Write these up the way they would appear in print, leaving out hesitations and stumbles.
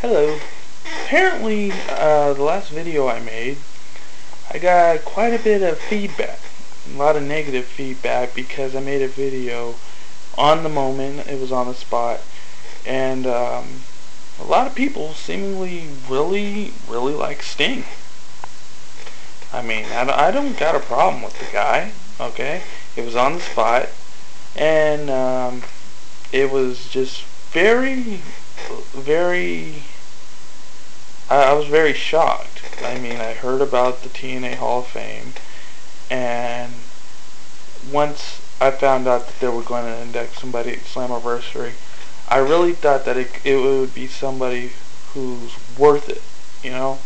Hello. Apparently, the last video I made, I got quite a bit of feedback. A lot of negative feedback because I made a video on the moment. It was on the spot. And a lot of people seemingly really like Sting. I mean, I don't got a problem with the guy, okay? It was on the spot. And it was just very I was very shocked. I mean, I heard about the TNA Hall of Fame, and once I found out that they were going to induct somebody at Slammiversary, I really thought that it would be somebody who's worth it, you know?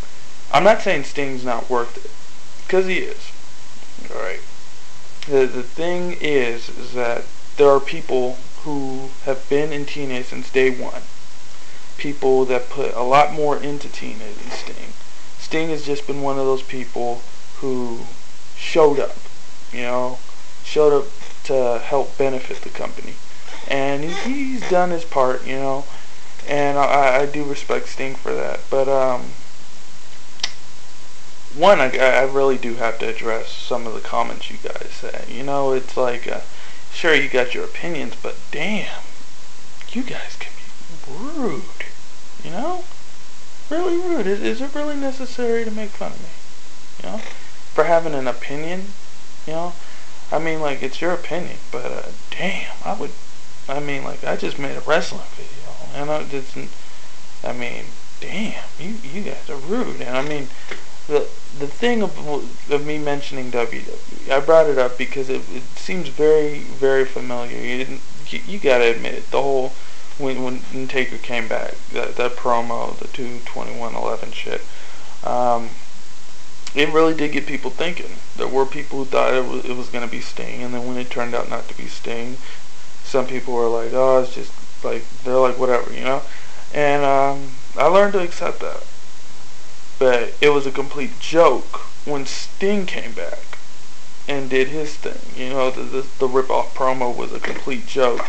I'm not saying Sting's not worth it, because he is. Alright. The thing is that there are people who have been in TNA since day one. People that put a lot more into TNA than Sting. Sting has just been one of those people who showed up, you know, showed up to help benefit the company. And he's done his part, you know, and I do respect Sting for that. But, one, I really do have to address some of the comments you guys say. You know, it's like, sure, you got your opinions, but damn, you guys can be rude. You know? Really rude. Is it really necessary to make fun of me? You know? For having an opinion? You know? I mean, like, it's your opinion, but, damn, I just made a wrestling video, and I mean, damn, you guys are rude. And I mean, the thing of me mentioning WWE, I brought it up because it seems very familiar. You gotta admit it, the whole, when Taker came back, that promo, the 2/21/11 shit, it really did get people thinking. There were people who thought it was going to be Sting, and then when it turned out not to be Sting, some people were like, oh, it's just like, they're like, whatever, you know? And I learned to accept that. But it was a complete joke when Sting came back and did his thing. You know, the rip-off promo was a complete joke.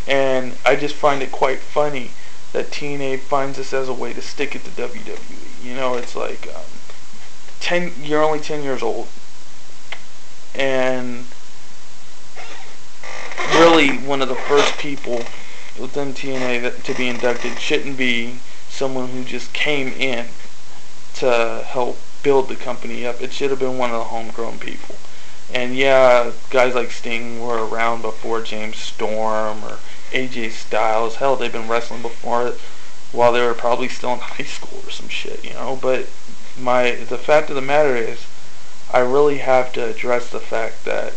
And I just find it quite funny that TNA finds this as a way to stick it to WWE. You know, it's like, you're only 10 years old. And really, one of the first people within TNA to be inducted shouldn't be someone who just came in to help build the company up. It should have been one of the homegrown people. And yeah, guys like Sting were around before James Storm or AJ Styles. Hell, they've been wrestling before while they were probably still in high school or some shit, you know. But the fact of the matter is, I really have to address the fact that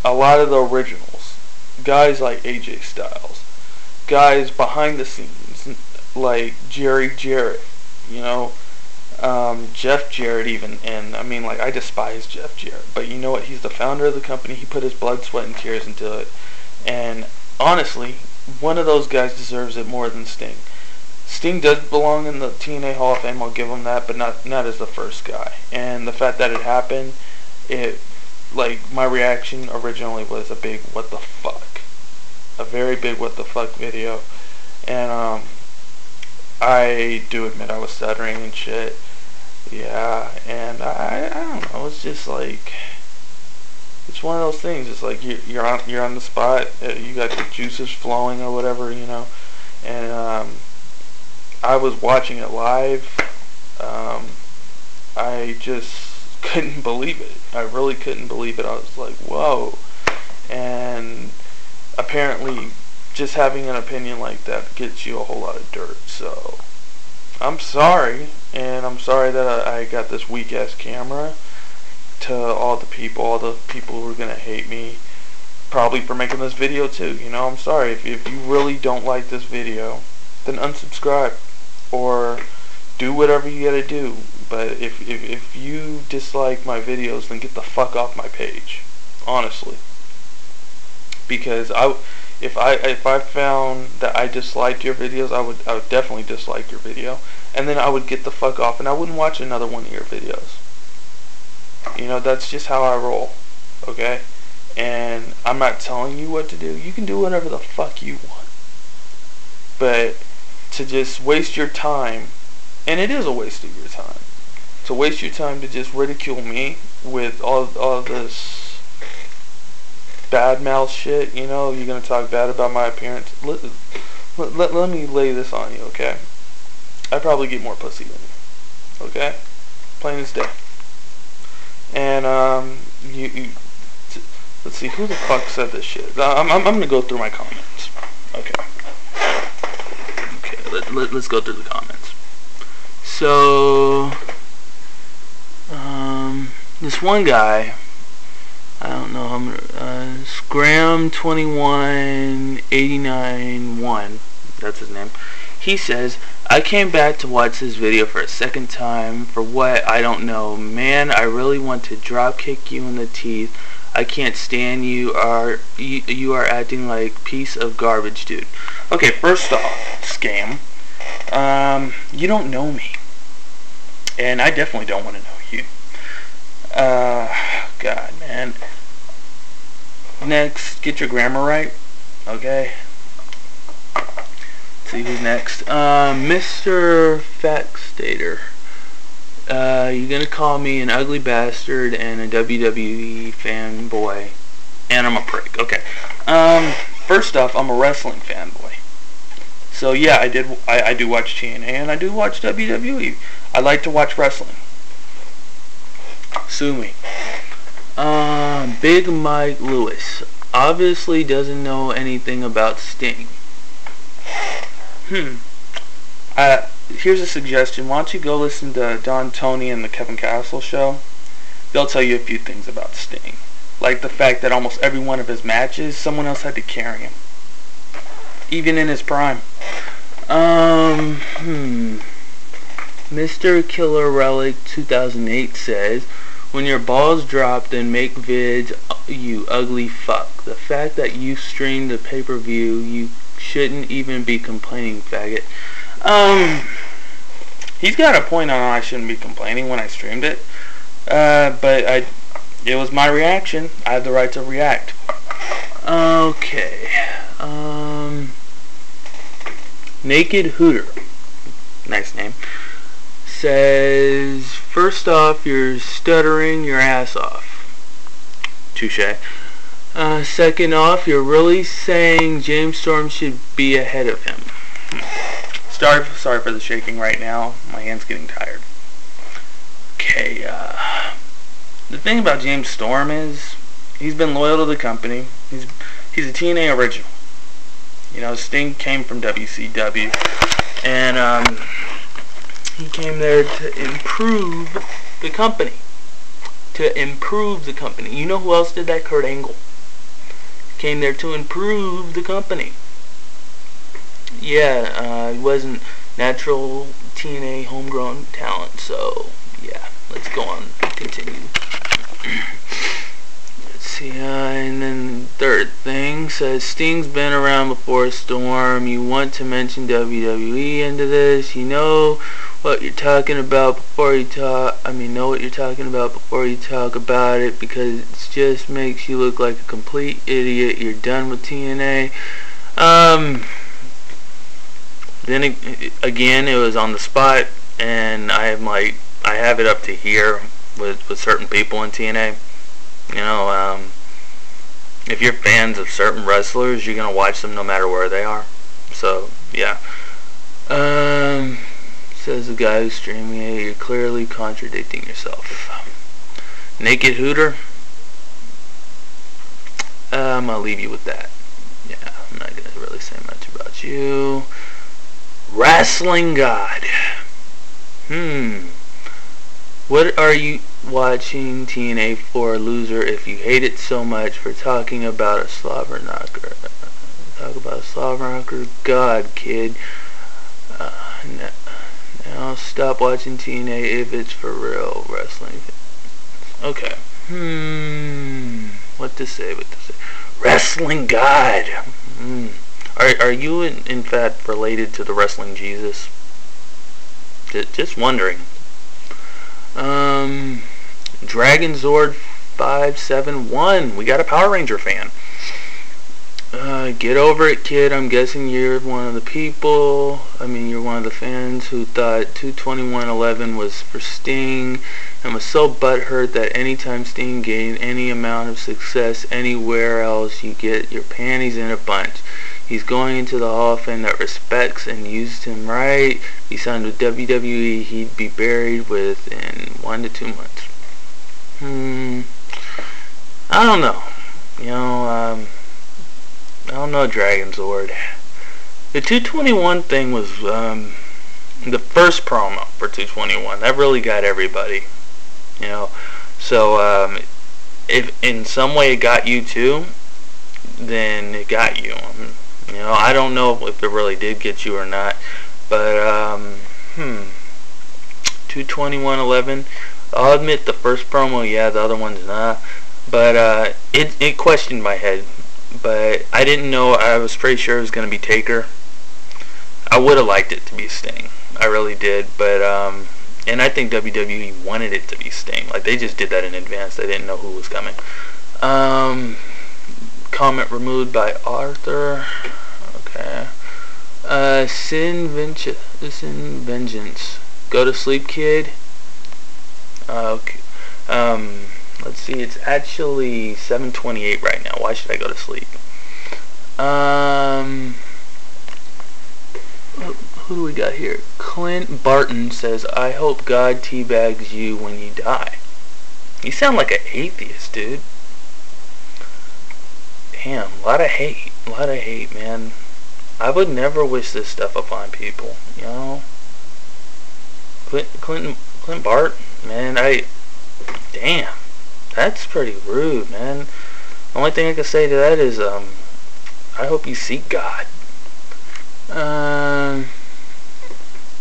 a lot of the originals, guys like AJ Styles, guys behind the scenes like Jerry Jarrett, you know, Jeff Jarrett even, and I mean, like, I despise Jeff Jarrett, but you know what, he's the founder of the company. He put his blood, sweat, and tears into it, and honestly, one of those guys deserves it more than Sting. Sting does belong in the TNA Hall of Fame, I'll give him that, but not as the first guy. And the fact that it happened, like, my reaction originally was a big what the fuck, a very big what the fuck video, and I do admit I was stuttering and shit. Yeah, and I don't know. It's just like, it's one of those things. It's like you're on the spot. You got the juices flowing or whatever, you know. And I was watching it live. I just couldn't believe it. I really couldn't believe it. I was like, whoa. And apparently, just having an opinion like that gets you a whole lot of dirt. So I'm sorry, and I'm sorry that I got this weak-ass camera. To all the people who are gonna hate me, probably for making this video too, you know, I'm sorry. If you really don't like this video, then unsubscribe, or do whatever you gotta do. But if you dislike my videos, then get the fuck off my page, honestly. Because if I found that I disliked your videos, I would definitely dislike your video, and then I would get the fuck off, and I wouldn't watch another one of your videos. You know, that's just how I roll, okay? And I'm not telling you what to do. You can do whatever the fuck you want. But to just waste your time, and it is a waste of your time, to waste your time to just ridicule me with all this bad mouth shit. You know, you're gonna talk bad about my appearance. Let me lay this on you, okay? I probably get more pussy than you, okay? Plain as day. And let's see, who the fuck said this shit? I'm gonna go through my comments. Okay. Let's go through the comments. So, this one guy, I don't know, Scram21891, that's his name. He says, I came back to watch this video for a second time. For what? I don't know. Man, I really want to drop kick you in the teeth. I can't stand you. You are acting like piece of garbage, dude. Okay, first off, Scam, you don't know me, and I definitely don't want to know you. God, man. Next, get your grammar right, okay? Let's see who's next. Mr. Faxstater. You're gonna call me an ugly bastard and a WWE fanboy, and I'm a prick. Okay. First off, I'm a wrestling fanboy. So yeah, I do watch TNA and I do watch WWE. I like to watch wrestling. Sue me. Big Mike Lewis obviously doesn't know anything about Sting. Here's a suggestion. Why don't you go listen to Don Tony and the Kevin Castle show? They'll tell you a few things about Sting. Like the fact that almost every one of his matches, someone else had to carry him. Even in his prime. Mr. Killer Relic 2008 says, when your balls drop, then make vids, you ugly fuck. The fact that you streamed the pay-per-view, you shouldn't even be complaining, faggot. He's got a point on I shouldn't be complaining when I streamed it. But it was my reaction. I have the right to react. Okay. Naked Hooter, nice name, says, first off, you're stuttering your ass off. Touche. Second off, you're really saying James Storm should be ahead of him. Sorry for the shaking right now. My hand's getting tired. Okay, the thing about James Storm is he's been loyal to the company. He's a TNA original. You know, Sting came from WCW, and he came there to improve the company. You know who else did that? Kurt Angle. Came there to improve the company. Yeah, he wasn't natural TNA homegrown talent, so yeah, let's go on, continue. Let's see, and then third thing says, Sting's been around before Storm. You want to mention WWE into this. You know what you're talking about before you talk. Know what you're talking about before you talk about it, because it just makes you look like a complete idiot. You're done with TNA. Then again, it was on the spot, and I have it up to here with certain people in TNA. You know, if you're fans of certain wrestlers, you're gonna watch them no matter where they are. So yeah. Says the guy who's streaming it, you're clearly contradicting yourself. Naked Hooter, I'm gonna leave you with that. Yeah, I'm not gonna really say much about you. Wrestling God. What are you watching TNA for, loser, if you hate it so much for talking about a slobber knocker? God, kid. Now stop watching TNA if it's for real wrestling. Okay. What to say? Wrestling God. Are you in fact related to the wrestling Jesus? Just wondering. Dragon Zord 571. We got a Power Ranger fan. Get over it, kid. I'm guessing you're one of the people. You're one of the fans who thought 22111 was for Sting and was so butthurt that anytime Sting gained any amount of success anywhere else, you get your panties in a bunch. He's going into the Hall of Fame that respects and used him right. He signed with WWE. He'd be buried within 1 to 2 months. I don't know. I don't know, Dragon's Lord. The 221 thing was the first promo for 221. That really got everybody. So if in some way it got you too, then it got you. I don't know if it really did get you or not, but 22111. I'll admit the first promo, yeah, the other one's not. But it questioned my head. But I didn't know. I was pretty sure it was going to be Taker. I would have liked it to be Sting. I really did. But and I think WWE wanted it to be Sting. Like, they just did that in advance. They didn't know who was coming. Comment removed by Arthur. Okay. Sin Vengeance. Go to sleep, kid. Okay. Let's see, it's actually 7:28 right now. Why should I go to sleep? Who do we got here? Clint Barton says, I hope God teabags you when you die. You sound like an atheist, dude. Damn, a lot of hate, man. I would never wish this stuff upon people, Clint Barton, man, damn. That's pretty rude, man. The only thing I can say to that is, I hope you seek God.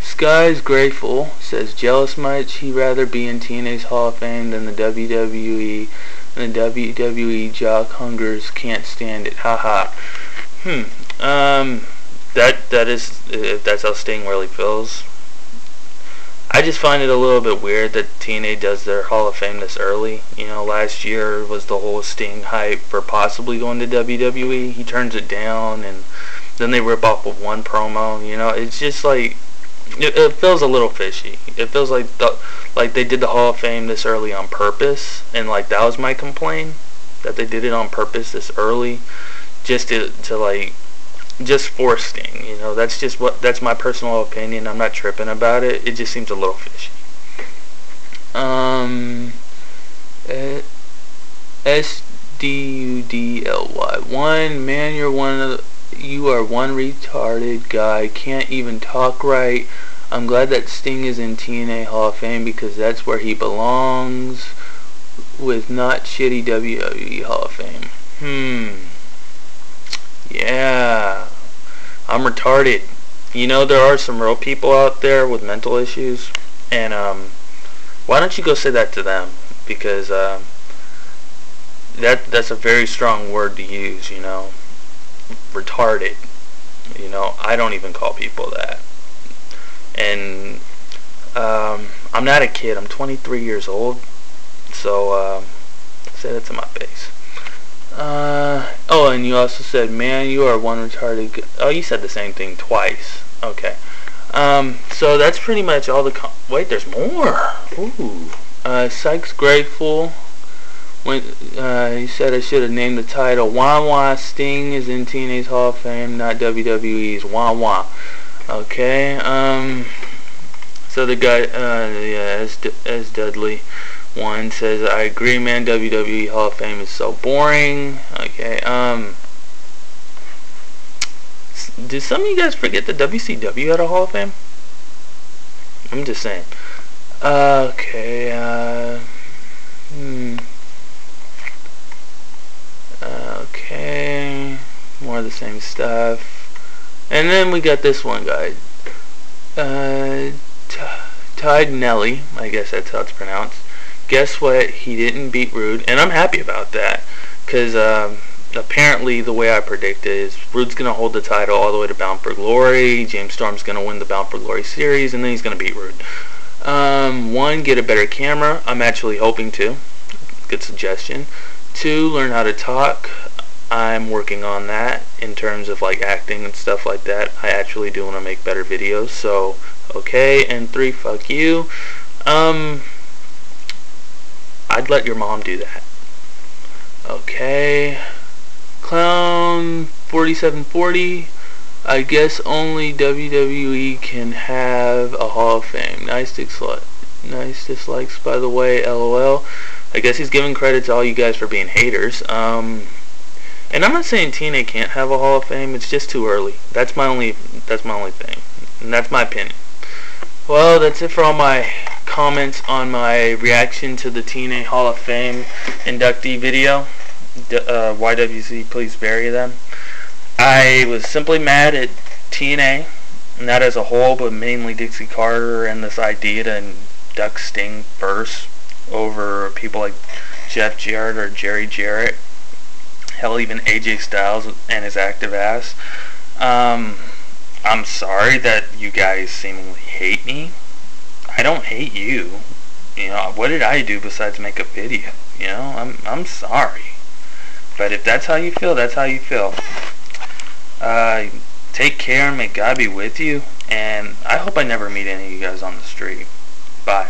Sky's Grateful says, jealous much? He'd rather be in TNA's Hall of Fame than the WWE. And the WWE jock hungers can't stand it. Haha. That is, if that's how Sting really feels. I just find it a little bit weird that TNA does their Hall of Fame this early. Last year was the whole Sting hype for possibly going to WWE. He turns it down, and then they rip off with one promo. It's just like, it feels a little fishy. It feels like they did the Hall of Fame this early on purpose, and like that was my complaint, that they did it on purpose this early, just to just for Sting, that's my personal opinion. I'm not tripping about it. It just seems a little fishy. SDUDLY. Man, you are one retarded guy. Can't even talk right. I'm glad that Sting is in TNA Hall of Fame because that's where he belongs, with not shitty WWE Hall of Fame. Yeah, I'm retarded. There are some real people out there with mental issues, and why don't you go say that to them? Because that's a very strong word to use. Retarded. I don't even call people that. And I'm not a kid. I'm 23 years old. So say that to my face. Oh, and you also said, man, you are one retarded oh, you said the same thing twice. Okay. So that's pretty much all the wait, there's more. Ooh. Sykes Grateful. When he said I should have named the title Wah Wah. Sting is in TNA's Hall of Fame, not WWE's. Wah Wah. Okay. So the guy, yeah, as Dudley one says, I agree, man. WWE Hall of Fame is so boring. Okay. Did some of you guys forget that WCW had a Hall of Fame? I'm just saying. Okay. Okay. More of the same stuff. And then we got this one guy. Tide Nelly. I guess that's how it's pronounced. Guess what? He didn't beat Rude, and I'm happy about that, because apparently the way I predicted is Rude's going to hold the title all the way to Bound for Glory. James Storm's going to win the Bound for Glory series, and then he's going to beat Rude. One, get a better camera. I'm actually hoping to. Good suggestion. Two, learn how to talk. I'm working on that in terms of like acting and stuff like that. I actually do want to make better videos. So okay, and 3, fuck you. I'd let your mom do that. Okay. Clown 4740. I guess only WWE can have a Hall of Fame. Nice dislikes, by the way. LOL. I guess he's giving credit to all you guys for being haters. And I'm not saying TNA can't have a Hall of Fame. It's just too early. That's my only thing, and that's my opinion. Well, that's it for all my comments on my reaction to the TNA Hall of Fame inductee video. YWC, please bury them. I was simply mad at TNA, not as a whole, but mainly Dixie Carter and this idea to induct Sting first over people like Jeff Jarrett or Jerry Jarrett. Hell, even AJ Styles and his active ass. I'm sorry that you guys seemingly hate me. I don't hate you. You know, what did I do besides make a video? You know, I'm sorry. But if that's how you feel, that's how you feel. Take care and may God be with you. And I hope I never meet any of you guys on the street. Bye.